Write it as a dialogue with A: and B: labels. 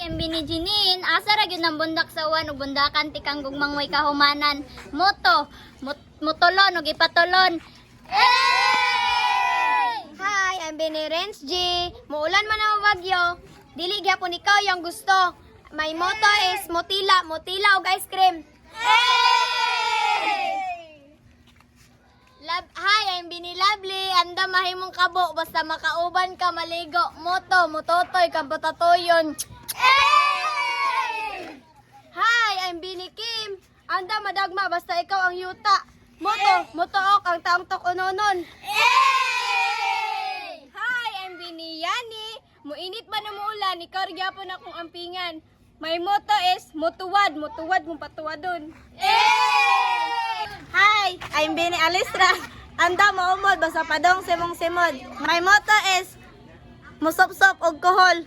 A: I'm Bini Jinin. Asa ra gyud nang bundak sa uwan ug bundakan tikang gugmangway kahumanan. Mutulon ug ipatulon.
B: Hi, I'm Bini Renz G. Muulan man ang bagyo. Dili gyapon ikaw yung gusto. My motto is mutila ug ice cream. Hi, I'm Bini Lovely. Anda mahimong kabo basta makauban ka maligo. Mutotoy kang patatoyon. Hi, I'm Bini Kim. Anda madagma basta ikaw ang yuta. Mutook ang taong unonon. Hi, I'm Bini Yani. Muinit ba na muulan, ikaw gyapon akong ampingan. My motto is mutuwad mong patuwadon. Hi, I'm Bini Alistra. Anda maumod basta padong simong simod. My motto is musop-sop og kohol.